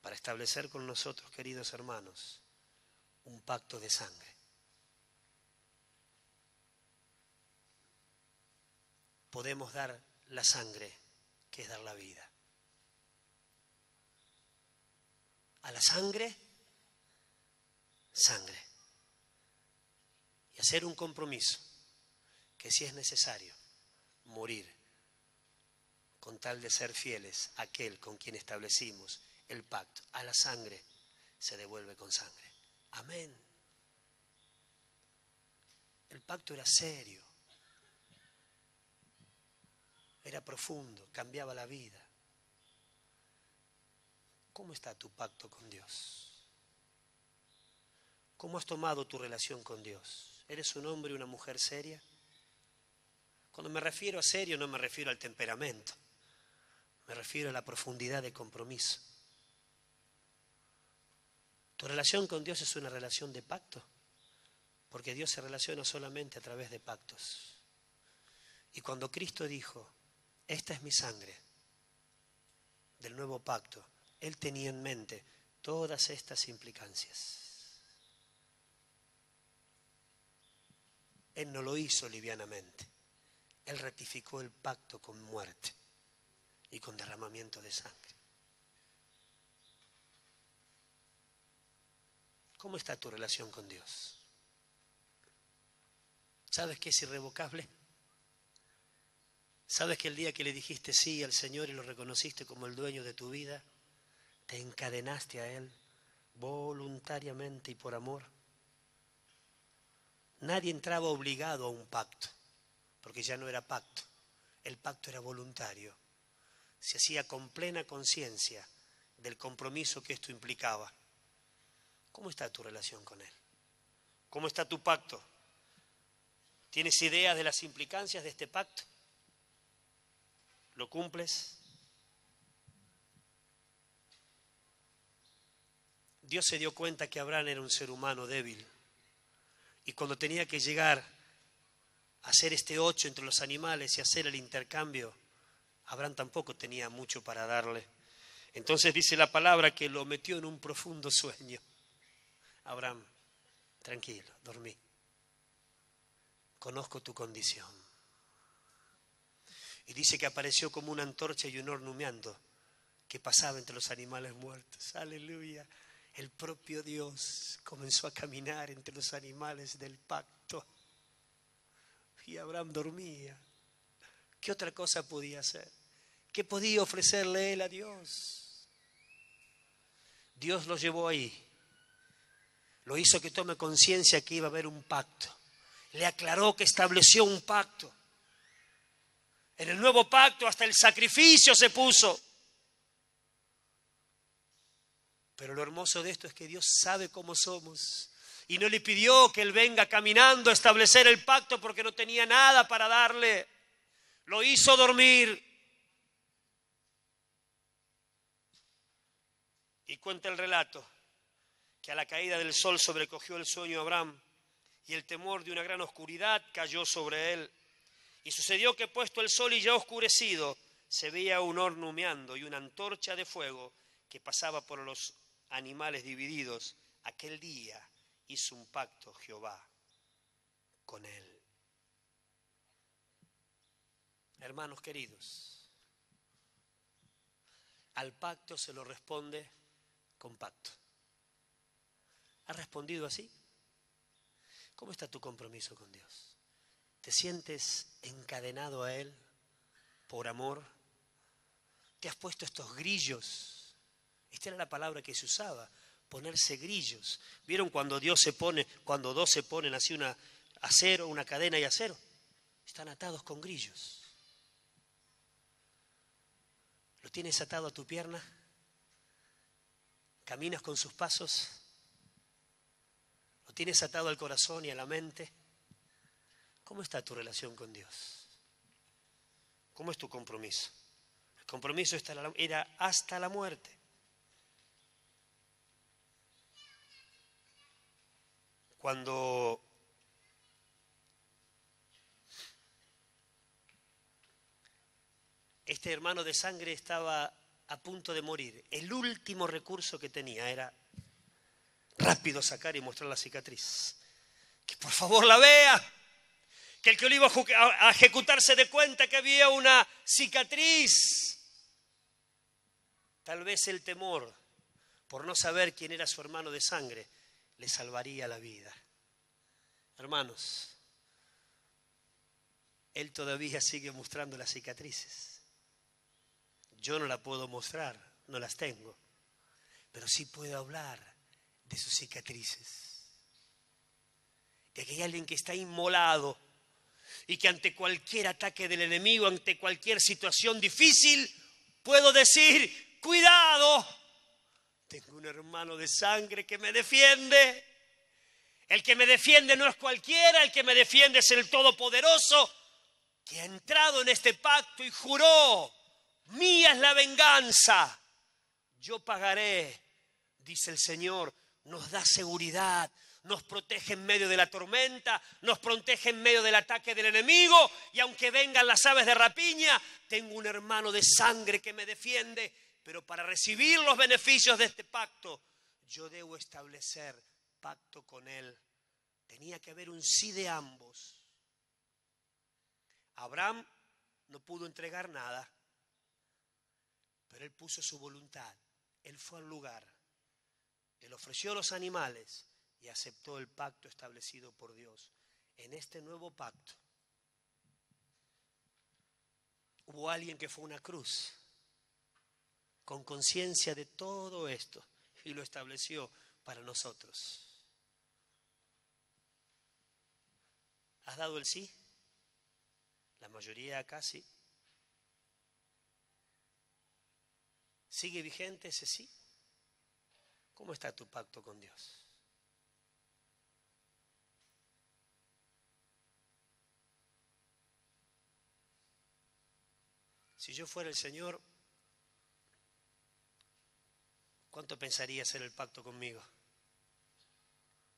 A: para establecer con nosotros, queridos hermanos, un pacto de sangre. Podemos dar la sangre, que es dar la vida. A la sangre, sangre. Y hacer un compromiso, que si es necesario, morir, con tal de ser fieles a aquel con quien establecimos el pacto. A la sangre se devuelve con sangre. Amén. El pacto era serio, era profundo, cambiaba la vida. ¿Cómo está tu pacto con Dios? ¿Cómo has tomado tu relación con Dios? ¿Eres un hombre y una mujer seria? Cuando me refiero a serio no me refiero al temperamento, me refiero a la profundidad de compromiso. Tu relación con Dios es una relación de pacto, porque Dios se relaciona solamente a través de pactos. Y cuando Cristo dijo, esta es mi sangre del nuevo pacto, Él tenía en mente todas estas implicancias. Él no lo hizo livianamente. Él ratificó el pacto con muerte y con derramamiento de sangre. ¿Cómo está tu relación con Dios? ¿Sabes que es irrevocable? ¿Sabes que el día que le dijiste sí al Señor y lo reconociste como el dueño de tu vida, te encadenaste a Él voluntariamente y por amor? Nadie entraba obligado a un pacto, porque ya no era pacto. El pacto era voluntario. Se hacía con plena conciencia del compromiso que esto implicaba. ¿Cómo está tu relación con Él? ¿Cómo está tu pacto? ¿Tienes ideas de las implicancias de este pacto? ¿Lo cumples? Dios se dio cuenta que Abraham era un ser humano débil. Y cuando tenía que llegar a hacer este 8 entre los animales y hacer el intercambio, Abraham tampoco tenía mucho para darle. Entonces dice la palabra que lo metió en un profundo sueño. Abraham, tranquilo, dormí. Conozco tu condición. Y dice que apareció como una antorcha y un horno humeando que pasaba entre los animales muertos. Aleluya. El propio Dios comenzó a caminar entre los animales del pacto. Y Abraham dormía. ¿Qué otra cosa podía hacer? ¿Qué podía ofrecerle él a Dios? Dios lo llevó ahí. Lo hizo que tome conciencia que iba a haber un pacto. Le aclaró que estableció un pacto. En el nuevo pacto hasta el sacrificio se puso. Pero lo hermoso de esto es que Dios sabe cómo somos. Y no le pidió que Él venga caminando a establecer el pacto porque no tenía nada para darle. lo hizo dormir. Y cuenta el relato que a la caída del sol sobrecogió el sueño a Abraham y el temor de una gran oscuridad cayó sobre él. Y sucedió que puesto el sol y ya oscurecido, se veía un horno humeando y una antorcha de fuego que pasaba por los animales divididos. Aquel día hizo un pacto Jehová con él. Hermanos queridos, al pacto se lo responde con pacto. ¿Has respondido así? ¿Cómo está tu compromiso con Dios? ¿Te sientes encadenado a Él por amor? ¿Te has puesto estos grillos? Esta era la palabra que se usaba, ponerse grillos. ¿Vieron cuando dos se ponen así una cadena y acero? Están atados con grillos. ¿Lo tienes atado a tu pierna? ¿Caminas con sus pasos? ¿Lo tienes atado al corazón y a la mente? ¿Cómo está tu relación con Dios? ¿Cómo es tu compromiso? El compromiso era hasta la muerte. Cuando este hermano de sangre estaba a punto de morir, el último recurso que tenía era rápido sacar y mostrar la cicatriz. Que por favor la vea. Que el que lo iba a ejecutar se dé cuenta que había una cicatriz. Tal vez el temor por no saber quién era su hermano de sangre le salvaría la vida. Hermanos, él todavía sigue mostrando las cicatrices. Yo no la puedo mostrar, no las tengo, pero sí puedo hablar de sus cicatrices. De que hay alguien que está inmolado y que ante cualquier ataque del enemigo, ante cualquier situación difícil, puedo decir, cuidado, tengo un hermano de sangre que me defiende. El que me defiende no es cualquiera, el que me defiende es el Todopoderoso, que ha entrado en este pacto y juró, mía es la venganza, yo pagaré, dice el Señor. Nos da seguridad, nos protege en medio de la tormenta, nos protege en medio del ataque del enemigo, y aunque vengan las aves de rapiña, tengo un hermano de sangre que me defiende. Pero para recibir los beneficios de este pacto, yo debo establecer pacto con él. Tenía que haber un sí de ambos. Abraham no pudo entregar nada, pero él puso su voluntad. Él fue al lugar, él ofreció los animales y aceptó el pacto establecido por Dios. En este nuevo pacto hubo alguien que fue a una cruz con conciencia de todo esto y lo estableció para nosotros. ¿Has dado el sí? La mayoría acá sí. ¿Sigue vigente ese sí? ¿Cómo está tu pacto con Dios? Si yo fuera el Señor, ¿cuánto pensaría hacer el pacto conmigo?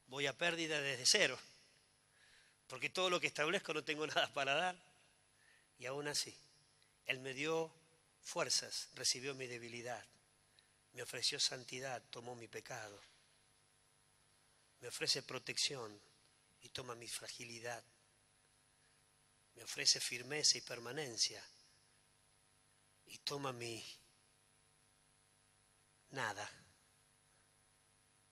A: Voy a pérdida desde cero, porque todo lo que establezco no tengo nada para dar. Y aún así, Él me dio fuerzas, recibió mi debilidad, me ofreció santidad, tomó mi pecado, me ofrece protección y toma mi fragilidad, me ofrece firmeza y permanencia y toma mi nada.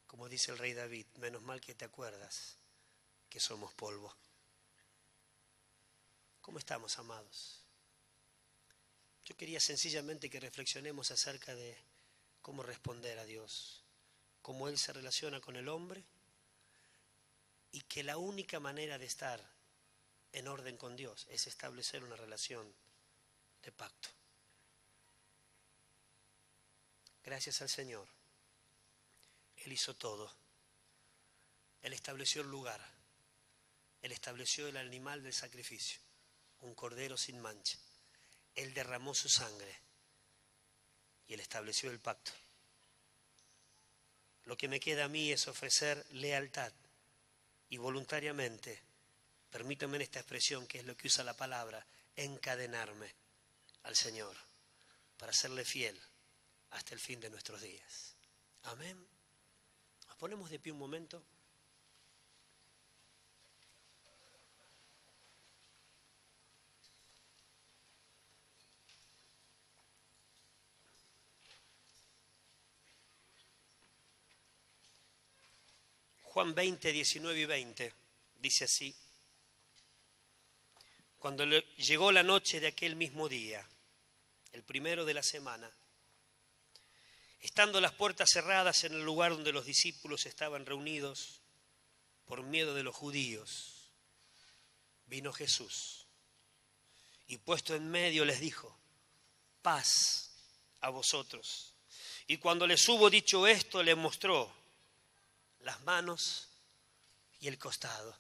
A: Como dice el rey David, menos mal que te acuerdas que somos polvo. ¿Cómo estamos, amados? Yo quería sencillamente que reflexionemos acerca de cómo responder a Dios, cómo Él se relaciona con el hombre, y que la única manera de estar en orden con Dios es establecer una relación de pacto. Gracias al Señor, Él hizo todo. Él estableció el lugar, Él estableció el animal del sacrificio, un cordero sin mancha. Él derramó su sangre y Él estableció el pacto. Lo que me queda a mí es ofrecer lealtad y voluntariamente, permítame en esta expresión que es lo que usa la palabra, encadenarme al Señor para serle fiel hasta el fin de nuestros días. Amén. Nos ponemos de pie un momento. Juan 20, 19 y 20 dice así: cuando llegó la noche de aquel mismo día, el primero de la semana, estando las puertas cerradas en el lugar donde los discípulos estaban reunidos por miedo de los judíos, vino Jesús y puesto en medio les dijo: paz a vosotros. Y cuando les hubo dicho esto, les mostró las manos y el costado.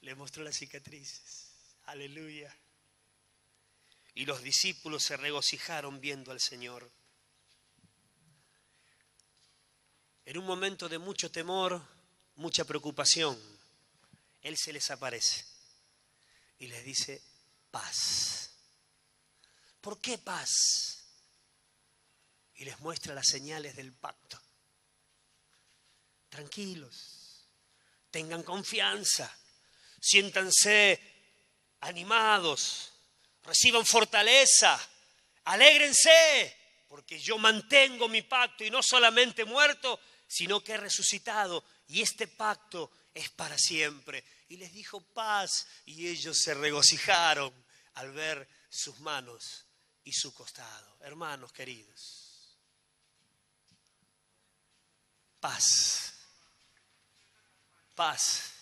A: Le mostró las cicatrices. Aleluya. Y los discípulos se regocijaron viendo al Señor. En un momento de mucho temor, mucha preocupación, Él se les aparece y les dice: paz. ¿Por qué paz? Y les muestra las señales del pacto. Tranquilos, tengan confianza, siéntanse animados, reciban fortaleza, alégrense, porque yo mantengo mi pacto y no solamente muerto, sino que he resucitado y este pacto es para siempre. Y les dijo paz y ellos se regocijaron al ver sus manos y su costado. Hermanos queridos, paz. Paz,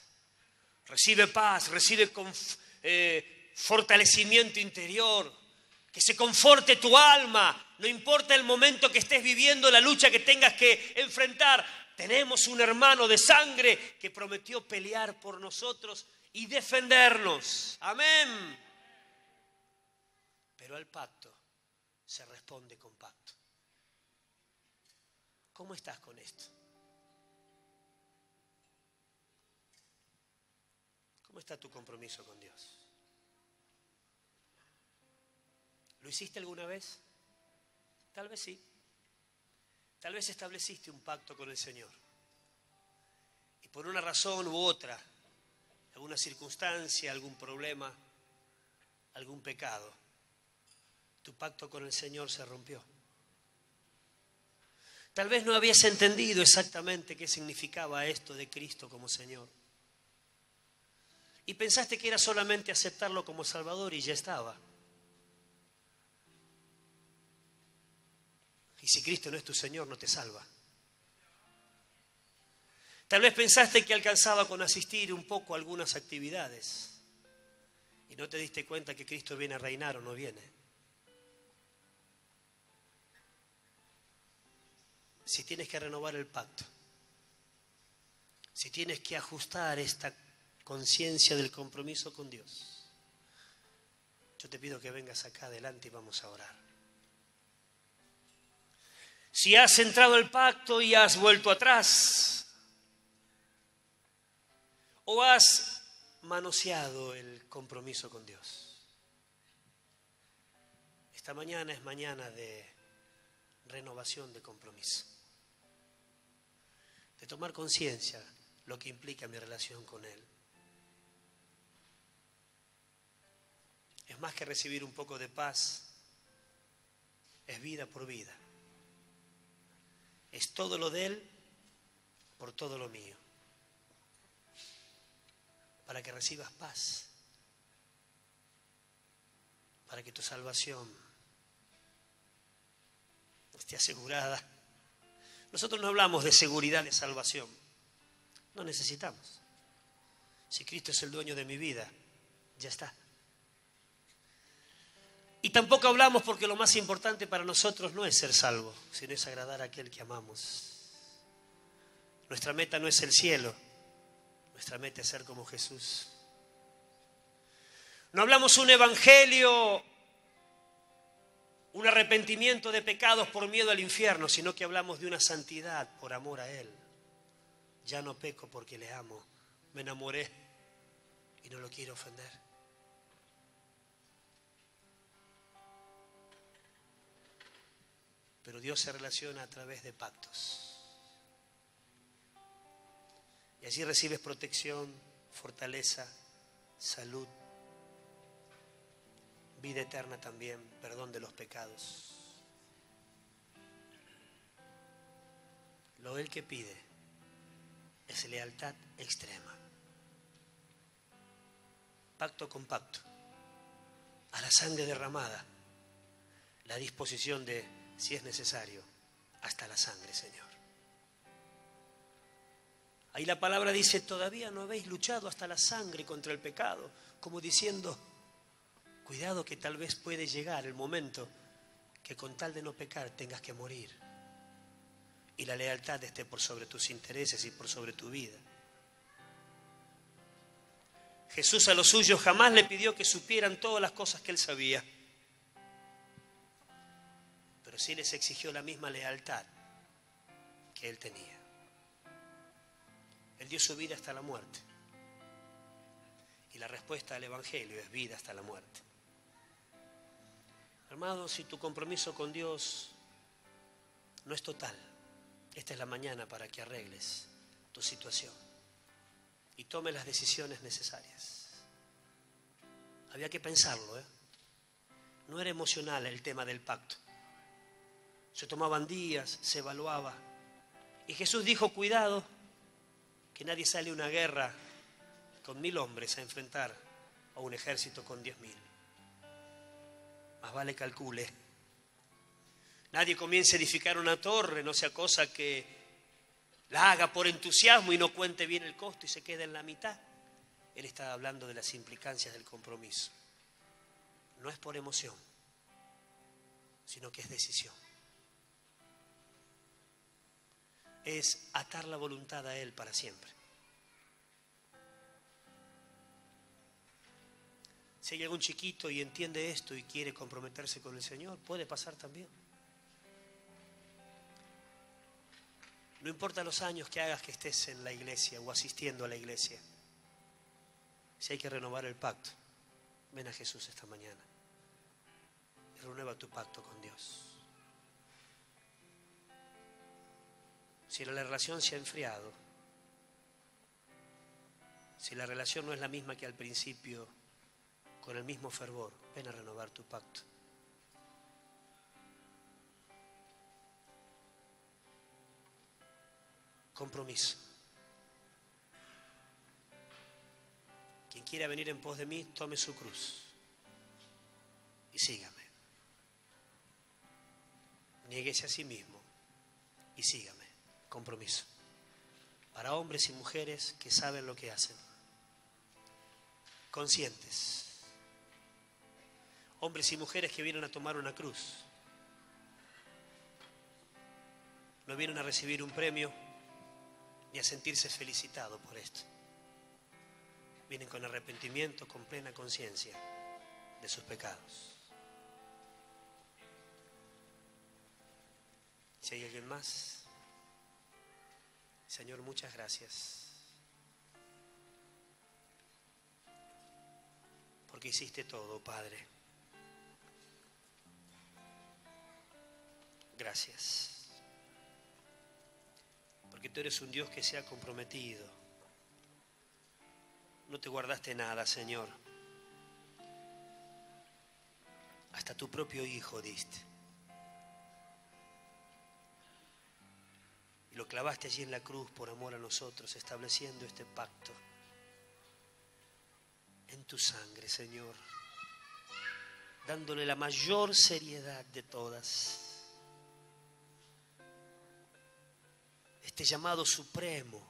A: recibe fortalecimiento interior, que se conforte tu alma, no importa el momento que estés viviendo, la lucha que tengas que enfrentar. Tenemos un hermano de sangre que prometió pelear por nosotros y defendernos. Amén. Pero al pacto se responde con pacto. ¿Cómo estás con esto? ¿Cómo está tu compromiso con Dios? ¿Lo hiciste alguna vez? Tal vez sí. Tal vez estableciste un pacto con el Señor. Y por una razón u otra, alguna circunstancia, algún problema, algún pecado, tu pacto con el Señor se rompió. Tal vez no habías entendido exactamente qué significaba esto de Cristo como Señor. Y pensaste que era solamente aceptarlo como Salvador y ya estaba. Y si Cristo no es tu Señor, no te salva. Tal vez pensaste que alcanzaba con asistir un poco a algunas actividades y no te diste cuenta que Cristo viene a reinar o no viene. Si tienes que renovar el pacto, si tienes que ajustar esta conciencia del compromiso con Dios, yo te pido que vengas acá adelante y vamos a orar. Si has entrado al pacto y has vuelto atrás, o has manoseado el compromiso con Dios, esta mañana es mañana de renovación de compromiso, de tomar conciencia lo que implica mi relación con Él. Es más que recibir un poco de paz, es vida por vida. Es todo lo de Él por todo lo mío. Para que recibas paz, para que tu salvación esté asegurada. Nosotros no hablamos de seguridad de salvación, no necesitamos. Si Cristo es el dueño de mi vida, ya está. Y tampoco hablamos porque lo más importante para nosotros no es ser salvo, sino es agradar a aquel que amamos. Nuestra meta no es el cielo, nuestra meta es ser como Jesús. No hablamos un evangelio un arrepentimiento de pecados por miedo al infierno, sino que hablamos de una santidad por amor a Él. Ya no peco porque le amo, me enamoré y no lo quiero ofender. Pero Dios se relaciona a través de pactos. Y allí recibes protección, fortaleza, salud, vida eterna también, perdón de los pecados. Lo Él que pide es lealtad extrema. Pacto con pacto, a la sangre derramada, la disposición de, si es necesario, hasta la sangre, Señor. Ahí la palabra dice, todavía no habéis luchado hasta la sangre contra el pecado, como diciendo, cuidado que tal vez puede llegar el momento que con tal de no pecar tengas que morir y la lealtad esté por sobre tus intereses y por sobre tu vida. Jesús a los suyos jamás le pidió que supieran todas las cosas que Él sabía, pero sí les exigió la misma lealtad que Él tenía. Él dio su vida hasta la muerte. Y la respuesta al Evangelio es vida hasta la muerte. Hermano, si tu compromiso con Dios no es total, esta es la mañana para que arregles tu situación y tome las decisiones necesarias. Había que pensarlo, ¿eh? No era emocional el tema del pacto. Se tomaban días, se evaluaba. Y Jesús dijo, cuidado, que nadie sale a una guerra con 1000 hombres a enfrentar a un ejército con 10.000. Más vale calcule. Nadie comience a edificar una torre, no sea cosa que la haga por entusiasmo y no cuente bien el costo y se quede en la mitad. Él está hablando de las implicancias del compromiso. No es por emoción, sino que es decisión. Es atar la voluntad a Él para siempre. Si hay algún chiquito y entiende esto y quiere comprometerse con el Señor, puede pasar también. No importa los años que hagas que estés en la iglesia o asistiendo a la iglesia. Si hay que renovar el pacto, ven a Jesús esta mañana y renueva tu pacto con Dios. Si la relación se ha enfriado, si la relación no es la misma que al principio, con el mismo fervor, ven a renovar tu pacto. Compromiso. Quien quiera venir en pos de mí, tome su cruz y sígame. Niéguese a sí mismo y sígame. Compromiso. Para hombres y mujeres que saben lo que hacen. Conscientes. Hombres y mujeres que vienen a tomar una cruz. No vienen a recibir un premio ni a sentirse felicitados por esto. Vienen con arrepentimiento, con plena conciencia de sus pecados. Si hay alguien más, Señor, muchas gracias. Porque hiciste todo, Padre. Gracias. Porque tú eres un Dios que se ha comprometido. No te guardaste nada, Señor. Hasta tu propio Hijo diste. Y lo clavaste allí en la cruz por amor a nosotros, estableciendo este pacto en tu sangre, Señor. Dándole la mayor seriedad de todas. Este llamado supremo,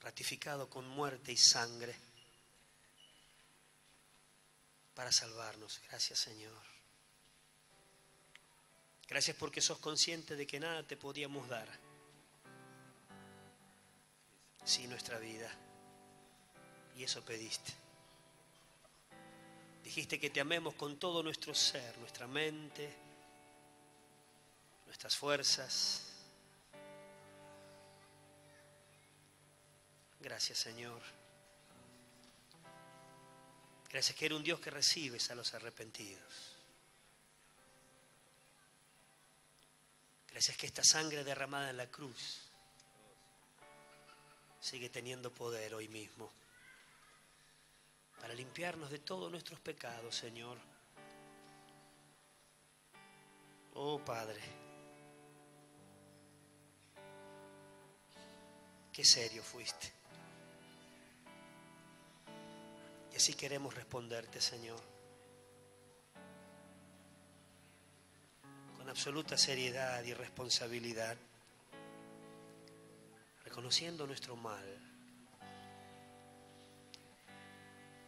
A: ratificado con muerte y sangre, para salvarnos. Gracias, Señor. Gracias porque sos consciente de que nada te podíamos dar, sí, nuestra vida. Y eso pediste. Dijiste que te amemos con todo nuestro ser, nuestra mente, nuestras fuerzas. Gracias, Señor. Gracias que eres un Dios que recibes a los arrepentidos. Gracias que esta sangre derramada en la cruz sigue teniendo poder hoy mismo para limpiarnos de todos nuestros pecados, Señor. Oh Padre, qué serio fuiste. Y así queremos responderte, Señor, con absoluta seriedad y responsabilidad, reconociendo nuestro mal.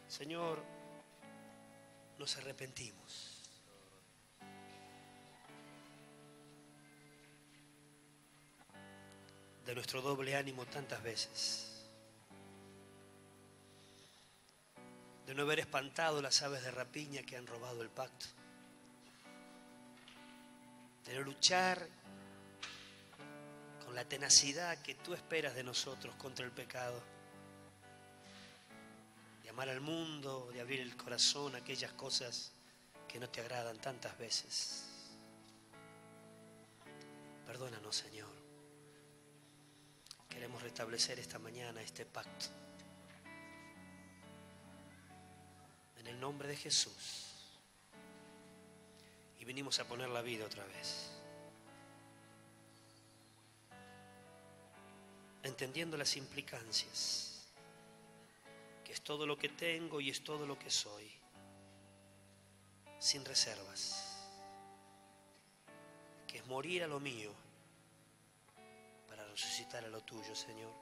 A: Señor, nos arrepentimos. De nuestro doble ánimo tantas veces. De no haber espantado las aves de rapiña que han robado el pacto. De no luchar con la tenacidad que tú esperas de nosotros contra el pecado. De amar al mundo, de abrir el corazón a aquellas cosas que no te agradan tantas veces. Perdónanos, Señor. Queremos restablecer esta mañana este pacto. En el nombre de Jesús. Y venimos a poner la vida otra vez. Entendiendo las implicancias. Que es todo lo que tengo y es todo lo que soy. Sin reservas. Que es morir a lo mío para resucitar a lo tuyo, Señor.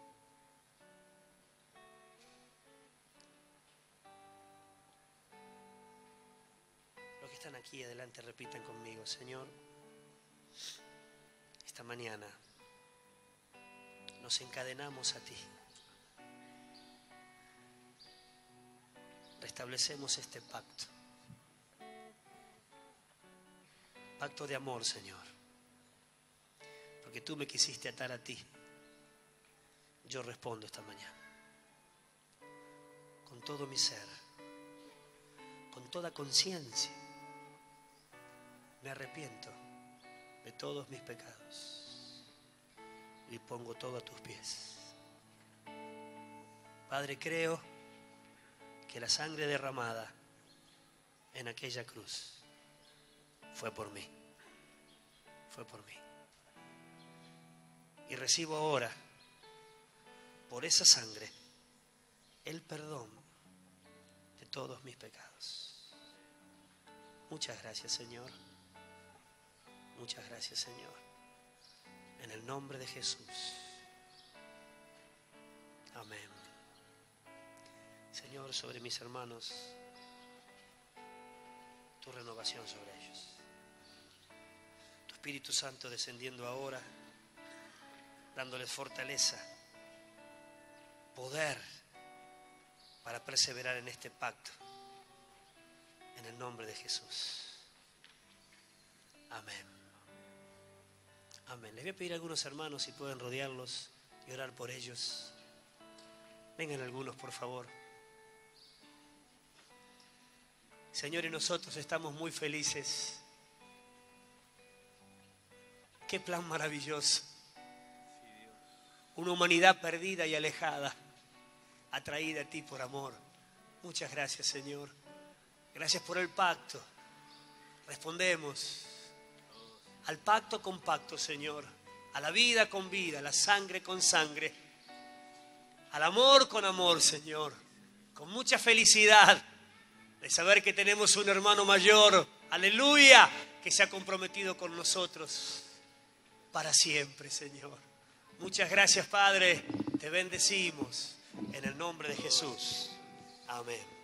A: Los que están aquí adelante repitan conmigo: Señor, esta mañana nos encadenamos a ti. Restablecemos este pacto. Pacto de amor, Señor. Porque tú me quisiste atar a ti. Yo respondo esta mañana. Con todo mi ser. Con toda conciencia. Me arrepiento de todos mis pecados. Y pongo todo a tus pies. Padre, creo que la sangre derramada en aquella cruz fue por mí. Fue por mí. Y recibo ahora, por esa sangre, el perdón de todos mis pecados. Muchas gracias, Señor. Muchas gracias, Señor. En el nombre de Jesús. Amén. Señor, sobre mis hermanos, tu renovación sobre ellos. Tu Espíritu Santo descendiendo ahora, dándoles fortaleza, poder para perseverar en este pacto. En el nombre de Jesús. Amén. Amén. Les voy a pedir a algunos hermanos si pueden rodearlos y orar por ellos. Vengan algunos, por favor. Señor, y nosotros estamos muy felices. Qué plan maravilloso. Una humanidad perdida y alejada, atraída a ti por amor. Muchas gracias, Señor. Gracias por el pacto. Respondemos al pacto con pacto, Señor. A la vida con vida, a la sangre con sangre. Al amor con amor, Señor. Con mucha felicidad de saber que tenemos un hermano mayor, aleluya, que se ha comprometido con nosotros para siempre, Señor. Muchas gracias, Padre. Te bendecimos en el nombre de Jesús. Amén.